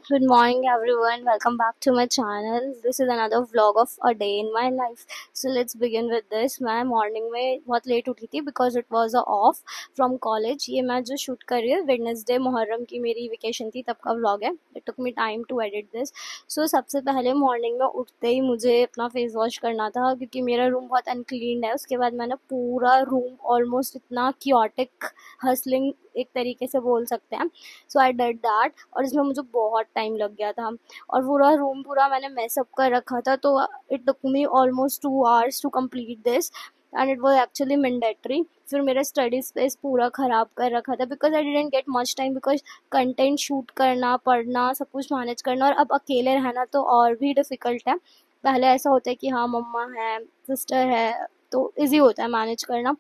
Good morning, everyone. Welcome back to my channel. This is another vlog of a day in my life. So let's begin with this. मैं morning में बहुत late उठी थी because it was a of from college. ये मैं जो shoot कर रही हूँ वेडनेसडे मुहर्रम की मेरी वेकेशन थी तब का व्लॉग है. It took me time to edit this. So सबसे पहले मॉर्निंग में उठते ही मुझे अपना फेस वॉश करना था क्योंकि मेरा रूम बहुत अनक्लीन है. उसके बाद मैंने पूरा रूम ऑलमोस्ट इतना क्योटिक हसलिंग एक तरीके से बोल सकते हैं. सो आई डिड दैट और इसमें मुझे बहुत टाइम लग गया था और पूरा रूम पूरा मैंने मैसअप कर रखा था. तो it took me almost 2 hours to complete this and it was actually mandatory. फिर मेरा स्टडी स्पेस पूरा ख़राब कर रखा था because I didn't get much time because content shoot करना, पढ़ना, सब कुछ मैनेज करना और अब अकेले रहना तो और भी डिफ़िकल्ट है. पहले ऐसा होता है कि हाँ मम्मा है, सिस्टर है तो इजी होता है मैनेज करना,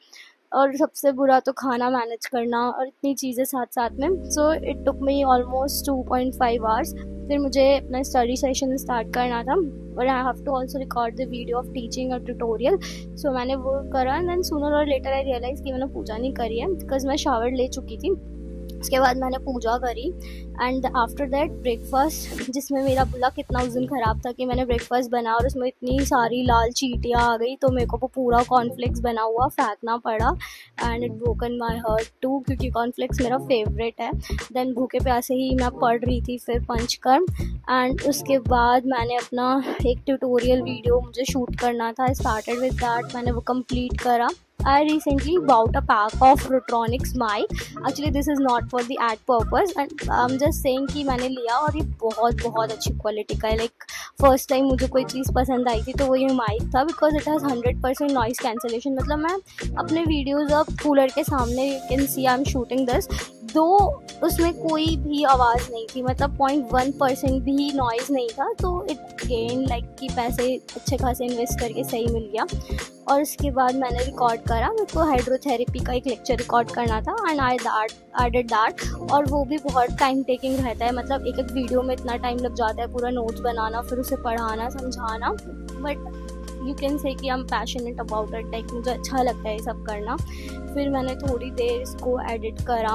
और सबसे बुरा तो खाना मैनेज करना और इतनी चीज़ें साथ साथ में. So it took me almost 2.5 hours. फिर मुझे अपना स्टडी सेशन स्टार्ट करना था और I have to also record the video of teaching और ट्यूटोरियल. सो मैंने वो करा and then sooner or later I realise कि मैंने पूजा नहीं करी है बिकॉज मैं शावर ले चुकी थी. उसके बाद मैंने पूजा करी एंड आफ्टर दैट ब्रेकफास्ट, जिसमें मेरा लक इतना उस दिन ख़राब था कि मैंने ब्रेकफास्ट बना और उसमें इतनी सारी लाल चींटियाँ आ गई तो मेरे को वो पूरा कॉर्नफ्लेक्स बना हुआ फेंकना पड़ा and it broken my heart too क्योंकि कॉर्नफ्लेक्स मेरा फेवरेट है. देन भूखे प्यासे ही मैं पढ़ रही थी फिर पंचकर्म एंड उसके बाद मैंने अपना एक ट्यूटोरियल वीडियो मुझे शूट करना था. आई स्टार्टेड विद दैट, मैंने वो कंप्लीट करा. I recently bought a pack of Rotronics mic. Actually this is not for the ad purpose and I'm just saying कि मैंने लिया और ये बहुत बहुत अच्छी क्वालिटी का है. लाइक फर्स्ट टाइम मुझे कोई चीज़ पसंद आई थी तो वो ये माइक था because it has 100% noise cancellation. मतलब मैं अपने वीडियोज़ अब कूलर के सामने you can C I am shooting this दो उसमें कोई भी आवाज़ नहीं थी, मतलब 0.1% भी नॉइज़ नहीं था. तो इट गेन लाइक कि पैसे अच्छे खासे इन्वेस्ट करके सही मिल गया. और उसके बाद मैंने रिकॉर्ड करा, मेरे को हाइड्रोथेरेपी का एक लेक्चर रिकॉर्ड करना था एंड आई डिड दैट. और वो भी बहुत टाइम टेकिंग रहता है, मतलब एक एक वीडियो में इतना टाइम लग जाता है पूरा नोट्स बनाना फिर उसे पढ़ाना समझाना. बट यू कैन से कि I am passionate about it, like मुझे अच्छा लगता है ये सब करना. फिर मैंने थोड़ी देर इसको एडिट करा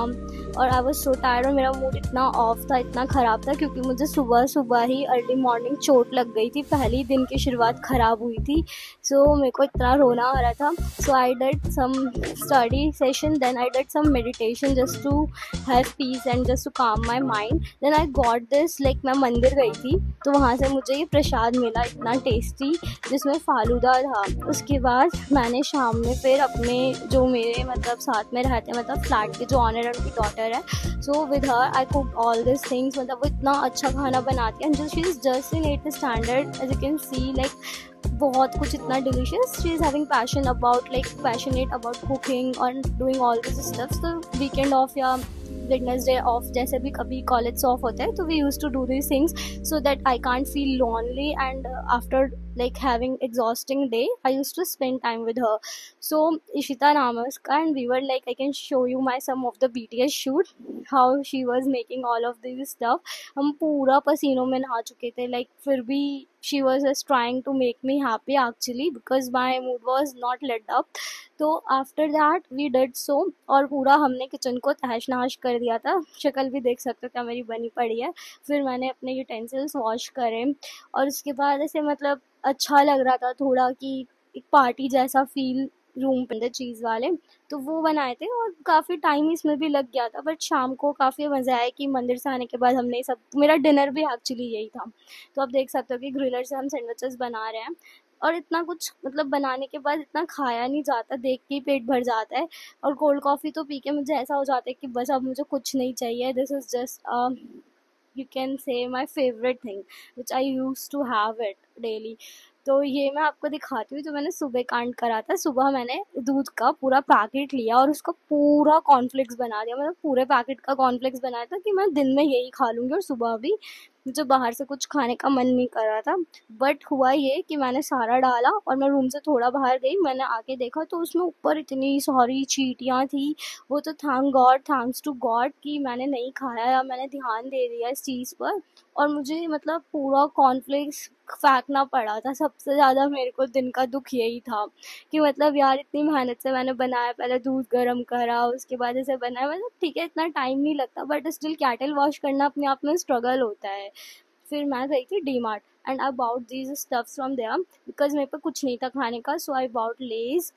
और आई वॉज सो टायर्ड और मेरा मूड इतना ऑफ था, इतना ख़राब था क्योंकि मुझे सुबह सुबह ही अर्ली मॉर्निंग चोट लग गई थी. पहली दिन की शुरुआत ख़राब हुई थी. सो मेरे को इतना रोना आ रहा था. So I did some study session, then I did some meditation just to have peace and just to calm my mind. Then I got this, like मैं मंदिर गई थी तो वहाँ से मुझे ये प्रसाद मिला इतना टेस्टी जिसमें फालूदा था. उसके बाद मैंने शाम में फिर अपने जो मेरे मतलब साथ में रहते हैं, मतलब फ्लैट के जो ऑनर उनकी डॉटर है, so with her I cook all this things. मतलब वो इतना अच्छा खाना बनाती है and she is just in 8th standard as you can see, like बहुत कुछ इतना delicious. She is having passion about like passionate about cooking और डूइंग ऑल दिस स्टफ. तो वीकेंड ऑफ या वेडनेसडे ऑफ जैसे भी कभी कॉलेज ऑफ होता है तो we use to do this things so that I can't feel lonely and after like having exhausting day I used to spend time with her. So Ishita naam hai uska and we were like, I can show you my some of the BTS shoot how she was making all of this stuff. हम पूरा पसीनों में नहा चुके थे, like फिर भी she was just trying to make me happy actually because my mood was not let up. तो after that we did so और पूरा हमने किचन को तहश नहश कर दिया था. शक्ल भी देख सकते हो क्या मेरी बनी पड़ी है. फिर मैंने अपने यूटेंसिल्स वॉश करे और उसके बाद ऐसे मतलब अच्छा लग रहा था थोड़ा कि एक पार्टी जैसा फील रूम पे अंदर चीज़ वाले तो वो बनाए थे और काफ़ी टाइम इसमें भी लग गया था. बट शाम को काफ़ी मज़ा आया कि मंदिर से आने के बाद हमने सब, मेरा डिनर भी एक्चुअली यही था. तो आप देख सकते हो कि ग्रिलर से हम सैंडविचेस बना रहे हैं और इतना कुछ मतलब बनाने के बाद इतना खाया नहीं जाता, देख के ही पेट भर जाता है. और कोल्ड कॉफ़ी तो पी के मुझे ऐसा हो जाता है कि बस अब मुझे कुछ नहीं चाहिए. This is just you can say my favourite thing which I use to have it daily. तो ये मैं आपको दिखाती हूँ जो मैंने सुबह कांड करा था. सुबह मैंने दूध का पूरा पैकेट लिया और उसका पूरा कॉर्नफ्लेक्स बना दिया, मतलब पूरे पैकेट का कॉर्नफ्लेक्स बनाया था कि मैं दिन में यही खा लूँगी और सुबह भी मुझे बाहर से कुछ खाने का मन नहीं कर रहा था. बट हुआ ये कि मैंने सारा डाला और मैं रूम से थोड़ा बाहर गई, मैंने आके देखा तो उसमें ऊपर इतनी सारी चींटियाँ थी. वो तो thank God, thanks to God कि मैंने नहीं खाया या मैंने ध्यान दे दिया इस चीज़ पर. और मुझे मतलब पूरा कॉर्नफ्लेक्स फेंकना पड़ा था. सबसे ज़्यादा मेरे को दिन का दुख यही था कि मतलब यार इतनी मेहनत से मैंने बनाया, पहले दूध गर्म करा उसके बाद इसे बनाया. मतलब ठीक है इतना टाइम नहीं लगता बट स्टिल कैटल वॉश करना अपने आप में स्ट्रगल होता है. फिर मैं गई थी DMart and I bought these stuffs from there because मेरे पे कुछ नहीं था खाने का, so I bought Lay's.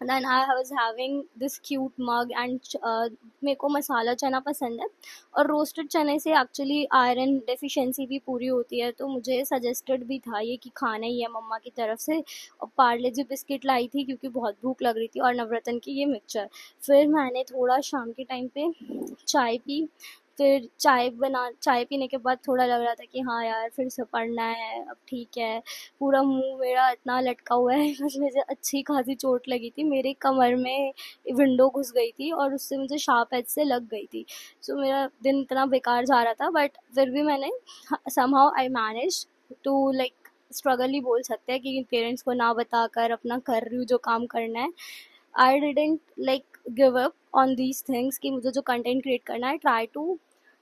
Then I was having this cute mug and मेरे को मसाला चना पसंद है, और रोस्टेड चने से एक्चुअली आयरन डेफिशिएंसी भी पूरी होती है, तो मुझे सजेस्टेड भी था ये कि खाना ही है मम्मा की तरफ से। और पार्ले जी बिस्किट लाई थी क्योंकि बहुत भूख लग रही थी, और नवरत्न की ये मिक्सचर। फिर मैंने थोड़ा शाम के टाइम पे चाय पी। फिर चाय पीने के बाद थोड़ा लग रहा था कि हाँ यार फिर से पढ़ना है, अब ठीक है। पूरा मुंह मेरा इतना लटका हुआ है बस मुझे अच्छी खासी चोट लगी थी, मेरे कमर में विंडो घुस गई थी और उससे मुझे शार्प एज से लग गई थी। सो मेरा दिन इतना बेकार जा रहा था, बट फिर भी मैंने somehow I manage to like struggle ही बोल सकते हैं कि पेरेंट्स को ना बताकर अपना कर रही हूँ जो काम करना है। I didn't like give up on these things कि मुझे जो कंटेंट क्रिएट करना है, try to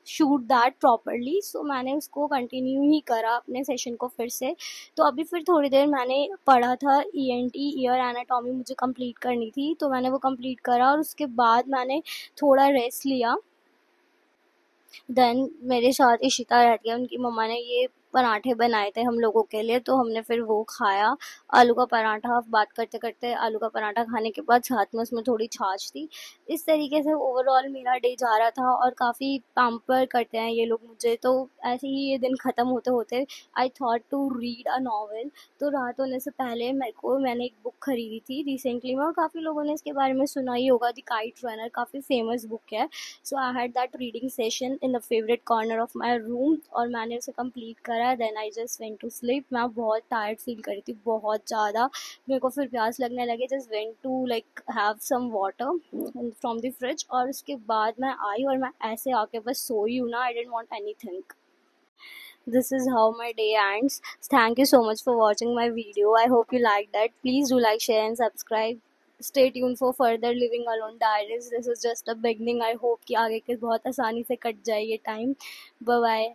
shoot that properly. So मैंने उसको कंटिन्यू ही करा अपने सेशन को फिर से। तो अभी फिर थोड़ी देर मैंने पढ़ा था, ईएनटी ईयर एनाटॉमी मुझे कंप्लीट करनी थी, तो मैंने वो कंप्लीट करा और उसके बाद मैंने थोड़ा रेस्ट लिया। देन मेरे साथ इशिता रहती है, उनकी मम्मा ने ये पराठे बनाए थे हम लोगों के लिए, तो हमने फिर वो खाया, आलू का पराठा। बात करते करते आलू का पराठा खाने के बाद साथ में उसमें थोड़ी छाछ थी। इस तरीके से ओवरऑल मेरा डे जा रहा था, और काफ़ी पैम्पर करते हैं ये लोग मुझे, तो ऐसे ही ये दिन ख़त्म होते होते I thought to read a novel. तो रात होने से पहले मैंने एक बुक खरीदी थी रिसेंटली में, और काफ़ी लोगों ने इसके बारे में सुना ही होगा, द काइट रनर, काफ़ी फेमस बुक है। So I had that reading session in the favourite corner of my room, और मैंने उसे कंप्लीट करा। Then I just went to sleep. मैं बहुत टायर्ड फील कर रही थी, बहुत ज़्यादा। मेरे को फिर प्यास लगने लगे, just went to like have some water from the fridge, और उसके बाद मैं आई और मैं ऐसे आके बस सोई हूँ ना, I don't want anything. This is how my day ends. Thank you so much for watching my video. I hope you liked that. Please do like, share and subscribe. Stay tuned for further living alone diaries. This is just a beginning. I hope कि आगे के बहुत आसानी से cut जाए ये time. Bye bye.